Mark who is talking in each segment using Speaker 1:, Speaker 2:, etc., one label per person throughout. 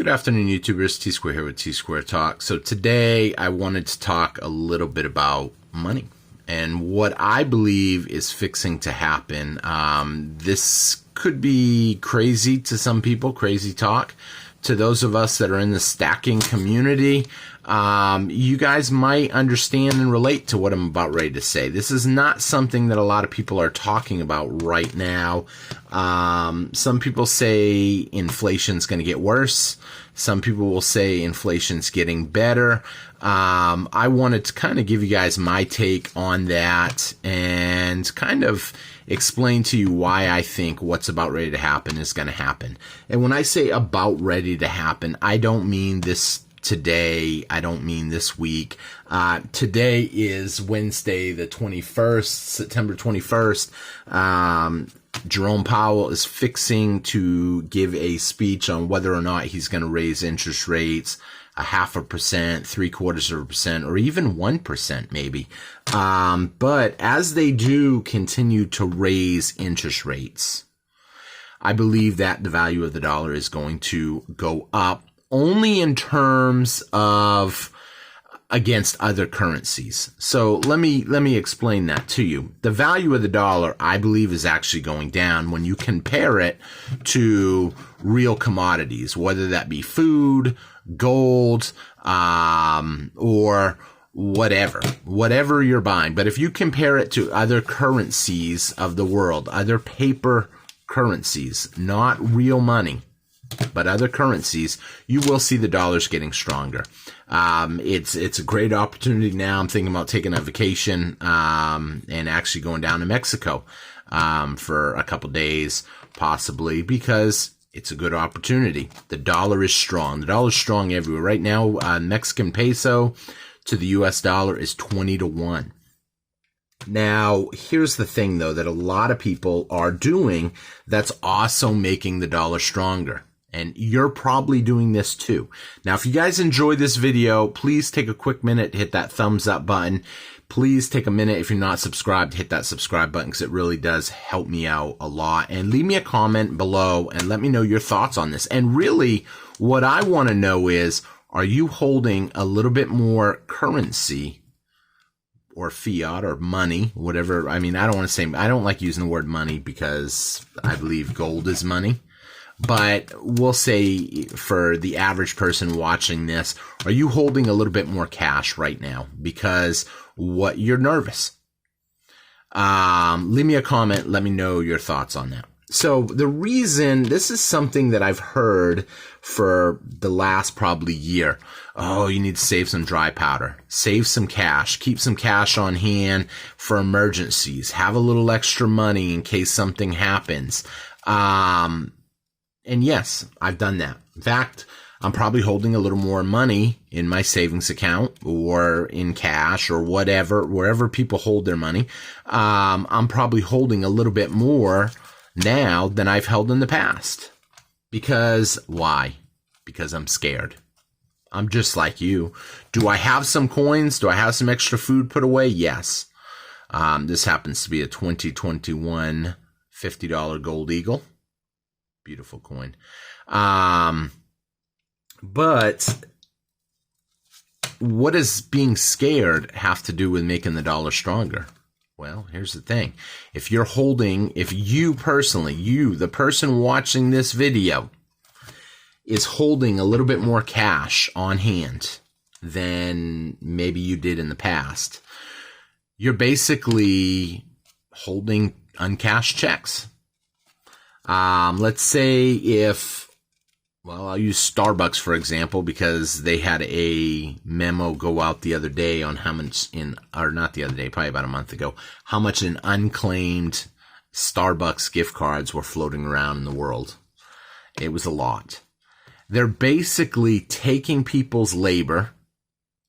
Speaker 1: Good afternoon, YouTubers. Tsquare here with Tsquare Talk. So today I wanted to talk a little bit about money and what I believe is fixing to happen. This could be crazy to some people, crazy talk. To those of us that are in the stacking community, you guys might understand and relate to what I'm about ready to say. This is not something that a lot of people are talking about right now. Some people say inflation's going to get worse. Some people will say inflation's getting better. I wanted to kind of give you guys my take on that and kind of explain to you why I think what's about ready to happen is going to happen. And when I say about ready to happen, I don't mean this today. I don't mean this week. Today is Wednesday, the 21st, September 21st. Jerome Powell is fixing to give a speech on whether or not he's going to raise interest rates 0.5%, 0.75%, or even 1% maybe. But as they do continue to raise interest rates, I believe that the value of the dollar is going to go up only in terms of against other currencies. So let me explain that to you. The value of the dollar, I believe, is actually going down when you compare it to real commodities, whether that be food, gold, or whatever you're buying. But if you compare it to other currencies of the world, other paper currencies, not real money, but other currencies, you will see the dollar's getting stronger. It's a great opportunity now. I'm thinking about taking a vacation, and actually going down to Mexico, for a couple days, possibly, because it's a good opportunity. The dollar is strong. The dollar is strong everywhere. Right now, Mexican peso to the US dollar is 20-1. Now, here's the thing, though, that a lot of people are doing that's also making the dollar stronger. And you're probably doing this too. Now, if you guys enjoyed this video, please take a quick minute to hit that thumbs up button. Please take a minute, if you're not subscribed, hit that subscribe button, because it really does help me out a lot. And leave me a comment below and let me know your thoughts on this. And really, what I want to know is, are you holding a little bit more currency or fiat or money, whatever? I mean, I don't like using the word money because I believe gold is money. But we'll say for the average person watching this, are you holding a little bit more cash right now because you're nervous? Leave me a comment. Let me know your thoughts on that. So the reason, this is something that I've heard for the last probably year. Oh, you need to save some dry powder, save some cash, keep some cash on hand for emergencies, have a little extra money in case something happens. And yes, I've done that. In fact, I'm probably holding a little more money in my savings account or in cash or whatever, wherever people hold their money. I'm probably holding a little bit more now than I've held in the past. Because why? Because I'm scared. I'm just like you. Do I have some coins? Do I have some extra food put away? Yes. This happens to be a 2021 $50 gold eagle. Beautiful coin. But what does being scared have to do with making the dollar stronger? Well, here's the thing. If you personally, the person watching this video, is holding a little bit more cash on hand than maybe you did in the past, you're basically holding uncashed checks. Let's say I'll use Starbucks for example, because they had a memo go out the other day on how much not the other day, probably about a month ago, how much in unclaimed Starbucks gift cards were floating around in the world. It was a lot. They're basically taking people's labor,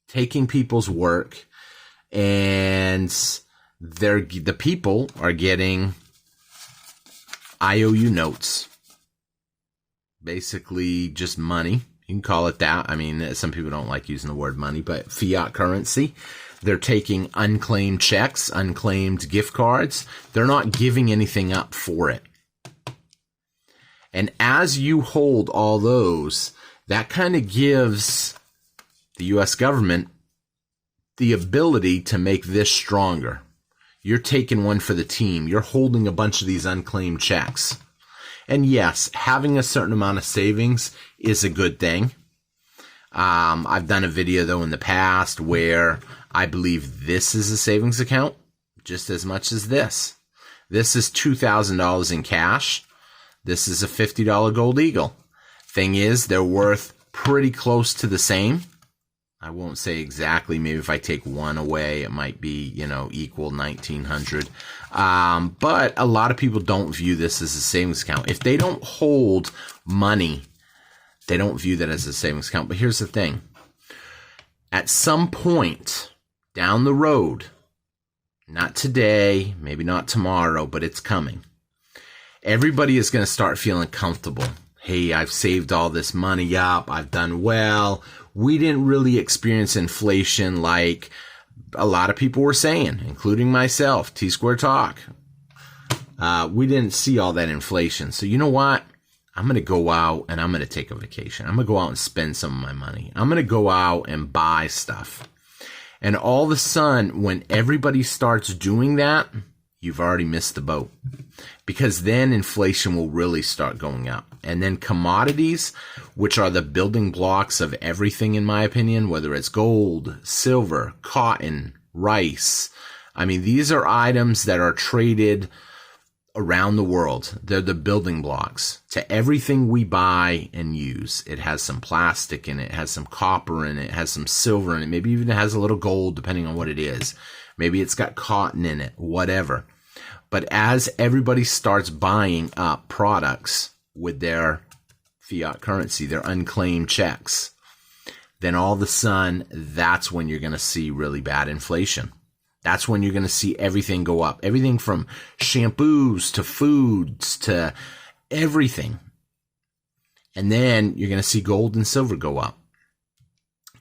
Speaker 1: taking people's work, and the people are getting IOU notes, basically just money. You can call it that. I mean, some people don't like using the word money, but fiat currency. They're taking unclaimed checks, unclaimed gift cards. They're not giving anything up for it. And as you hold all those, that kind of gives the U.S. government the ability to make this stronger. You're taking one for the team. You're holding a bunch of these unclaimed checks. And yes, having a certain amount of savings is a good thing. I've done a video, though, in the past where I believe this is a savings account just as much as this. This is $2,000 in cash. This is a $50 Gold Eagle. Thing is, they're worth pretty close to the same. I won't say exactly. Maybe if I take one away, it might be, equal 1,900. But a lot of people don't view this as a savings account. If they don't hold money, they don't view that as a savings account. But here's the thing. At some point down the road, not today, maybe not tomorrow, but it's coming, everybody is going to start feeling comfortable. Hey, I've saved all this money up. I've done well. We didn't really experience inflation like a lot of people were saying, including myself, Tsquare Talk. We didn't see all that inflation. So you know what? I'm going to go out and I'm going to take a vacation. I'm going to go out and spend some of my money. I'm going to go out and buy stuff. And all of a sudden, when everybody starts doing that, you've already missed the boat. Because then inflation will really start going up. And then commodities, which are the building blocks of everything, in my opinion, whether it's gold, silver, cotton, rice. I mean, these are items that are traded around the world. They're the building blocks to everything we buy and use. It has some plastic in it, has some copper in it, has some silver in it, maybe even it has a little gold depending on what it is. Maybe it's got cotton in it, whatever. But as everybody starts buying up products with their fiat currency, their unclaimed checks, then all of a sudden, that's when you're going to see really bad inflation. That's when you're going to see everything go up. Everything from shampoos to foods to everything. And then you're going to see gold and silver go up.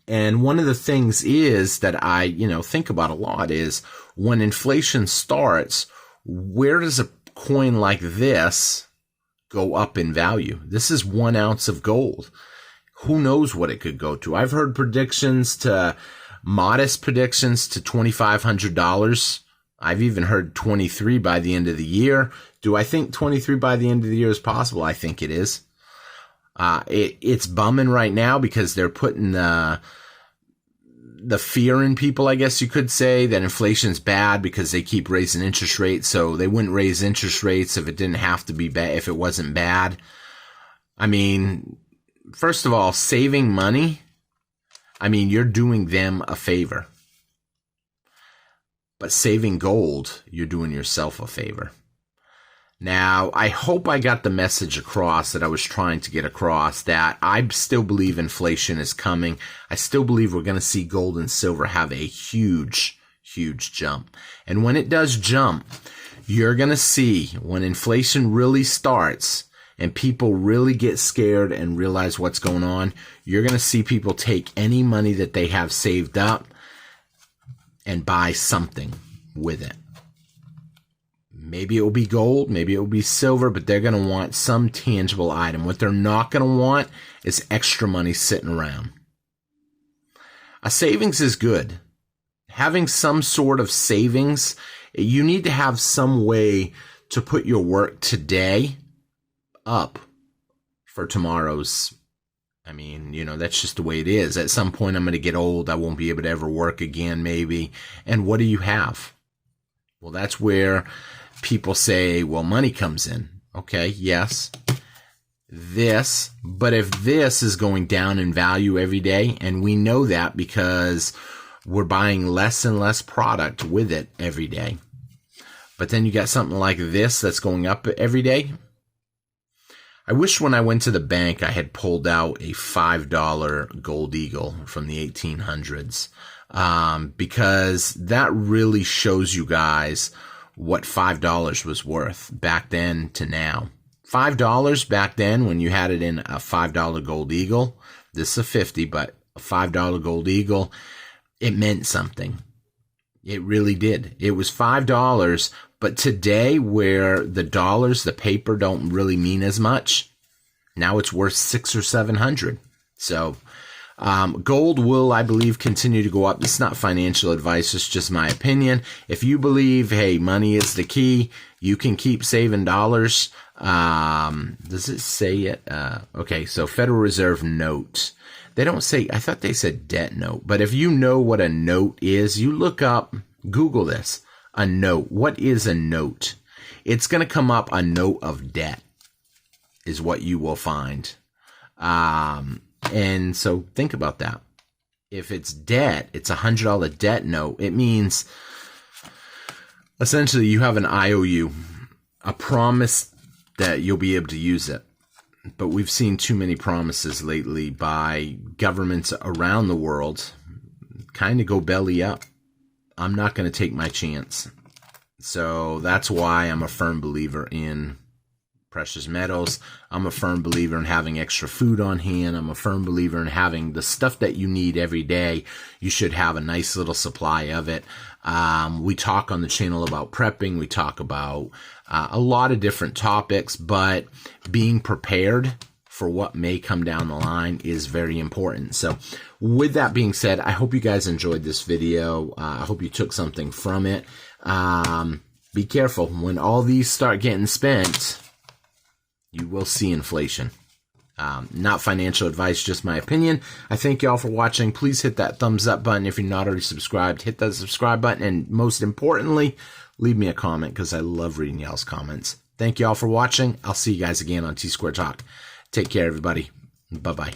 Speaker 1: And one of the things is that I, think about a lot is when inflation starts, where does a coin like this go up in value? This is 1 ounce of gold. Who knows what it could go to? I've heard modest predictions to $2,500. I've even heard 23 by the end of the year. Do I think 23 by the end of the year is possible? I think it is. It's bumming right now because they're putting the fear in people, I guess you could say, that inflation's bad because they keep raising interest rates. So they wouldn't raise interest rates if it didn't have to be bad, if it wasn't bad. I mean, first of all, saving money, you're doing them a favor. But saving gold, you're doing yourself a favor. Now, I hope I got the message across that I was trying to get across, that I still believe inflation is coming. I still believe we're going to see gold and silver have a huge, huge jump. And when it does jump, you're going to see when inflation really starts and people really get scared and realize what's going on, you're going to see people take any money that they have saved up and buy something with it. Maybe it will be gold, maybe it will be silver, but they're going to want some tangible item. What they're not going to want is extra money sitting around. A savings is good. Having some sort of savings, you need to have some way to put your work today up for tomorrow's. That's just the way it is. At some point, I'm going to get old. I won't be able to ever work again, maybe. And what do you have? Well, that's where people say, well, money comes in. Okay, yes. But if this is going down in value every day, and we know that because we're buying less and less product with it every day. But then you got something like this that's going up every day. I wish when I went to the bank, I had pulled out a $5 Gold Eagle from the 1800s, because that really shows you guys what $5 was worth back then to now. $5 back then when you had it in a $5 Gold Eagle, this is a 50, but a $5 Gold Eagle, it meant something. It really did. It was $5, but today where the dollars, the paper don't really mean as much, now it's worth $600 or $700. So gold will, I believe, continue to go up. This is not financial advice. It's just my opinion. If you believe, hey, money is the key, you can keep saving dollars. Does it say it? Okay, so Federal Reserve note. They don't say, I thought they said debt note. But if you know what a note is, you look up, Google this. A note. What is a note? It's going to come up, a note of debt is what you will find. And so think about that. If it's debt, it's $100 debt note. It means essentially you have an IOU, a promise that you'll be able to use it. But we've seen too many promises lately by governments around the world kind of go belly up. I'm not going to take my chance. So that's why I'm a firm believer in precious metals. I'm a firm believer in having extra food on hand. I'm a firm believer in having the stuff that you need every day. You should have a nice little supply of it. We talk on the channel about prepping. We talk about a lot of different topics, but being prepared for what may come down the line is very important. So with that being said, I hope you guys enjoyed this video. I hope you took something from it. Be careful. When all these start getting spent, you will see inflation. Not financial advice, just my opinion. I thank y'all for watching. Please hit that thumbs up button. If you're not already subscribed, hit that subscribe button. And most importantly, leave me a comment because I love reading y'all's comments. Thank y'all for watching. I'll see you guys again on Tsquare Talk. Take care, everybody. Bye-bye.